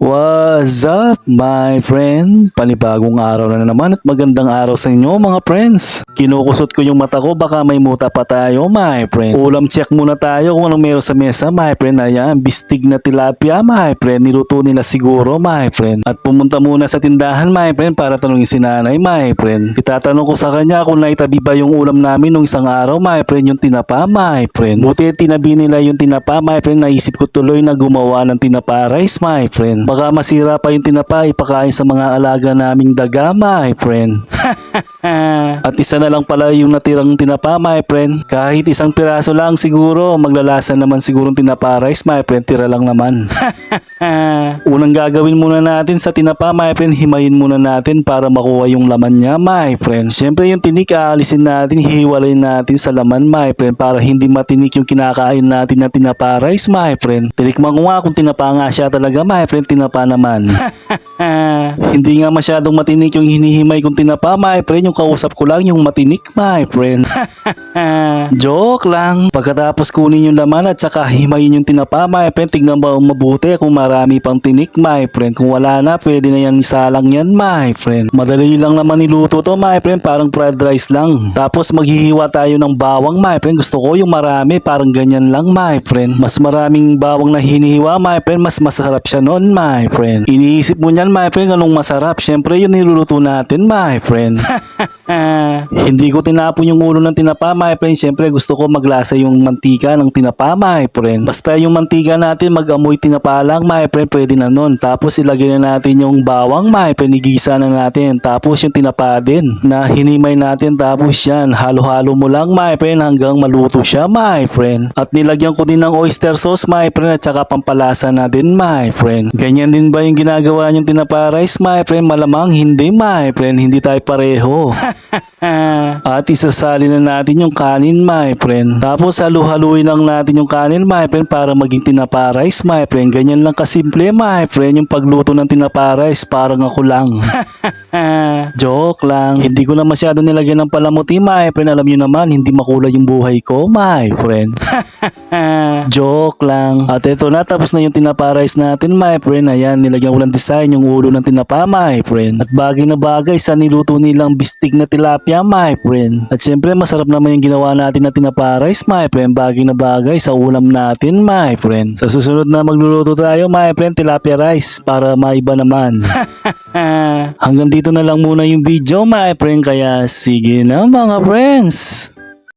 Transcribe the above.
What's up, my friend? Panibagong araw na naman at magandang araw sa inyo, mga friends. Kinukusot ko yung mata ko, baka may muta pa tayo, my friend. Ulam check muna tayo kung anong meron sa mesa, my friend. Ayan, bistig na tilapia, my friend. Niluto nila siguro, my friend. At pumunta muna sa tindahan, my friend, para tanungin si nanay, my friend. Itatanong ko sa kanya kung naitabi ba yung ulam namin nung isang araw, my friend, yung tinapa, my friend. Buti tinabi nila yung tinapa, my friend. Naisip ko tuloy na gumawa ng tinapa rice, my friend. Baka masira pa yung tinapa, ipakain sa mga alaga naming daga, my friend. At isa na lang pala yung natirang tinapa, my friend. Kahit isang piraso lang siguro, maglalasa naman sigurong tinapa rice, my friend. Tira lang naman. Unang gagawin muna natin sa tinapa, my friend, himayin muna natin para makuha yung laman niya, my friend. Siyempre yung tinik, aalisin natin, hihiwalayin natin sa laman, my friend, para hindi matinik yung kinakain natin na tinapa rice, my friend. Tinikman ko nga kung tinapa nga siya talaga, my friend, tinapa naman. Hindi nga masyadong matinik yung hinihimay kong tinapa, my friend. Yung kausap ko lang yung matinik, my friend. Joke lang. Pagkatapos kunin yung laman at saka himayin yung tinapa, my friend, tignan ba mabuti kung marami pang tinik, my friend. Kung wala na, pwede na yan isalang yan, my friend. Madali lang naman niluto to, my friend. Parang fried rice lang. Tapos maghihiwa tayo ng bawang, my friend. Gusto ko yung marami, parang ganyan lang, my friend. Mas maraming bawang na hinihiwa, my friend, mas masarap siya noon, my friend. Iniisip mo niyan, my friend, anong masarap? Siyempre yung niluluto natin, my friend. Hindi ko tinapon yung ulo ng tinapa, my friend. Siyempre gusto ko maglasa yung mantika ng tinapa, my friend. Basta yung mantika natin mag-amoy tinapa lang, my friend, pwede na nun. Tapos ilagay na natin yung bawang, my friend. Igisa na natin. Tapos yung tinapa din na hinimay natin. Tapos yan, halo-halo mo lang, my friend, hanggang maluto siya, my friend. At nilagyan ko din ng oyster sauce, my friend, at saka pampalasa na din, my friend. Ganyan din ba yung ginagawa niyong tinapa rice, my friend? Malamang hindi, my friend. Hindi tayo pareho. At isasali na natin yung kanin, my friend. Tapos halu-haluin lang natin yung kanin, my friend, para maging tinapa rice, my friend. Ganyan lang kasimple, my friend, yung pagluto ng tinapa rice. Parang ako lang. Joke lang. Hindi ko na masyado nilagyan ng palamuti, my friend. Alam nyo naman, hindi makulay yung buhay ko, my friend. Joke lang. At ito na, tapos na yung tinapa rice natin, my friend. Ayan, nilagyan ko ng design yung ulo ng tinapa, my friend. At bagay na bagay sa niluto nilang bistig na tilapia, my friend. At syempre, masarap naman yung ginawa natin na tinapa rice, my friend. Bagay na bagay sa ulam natin, my friend. Sa susunod na magluluto tayo, my friend, tilapia rice para maiba naman. Hanggang dito na lang muna yung video, my friend. Kaya sige na, mga friends.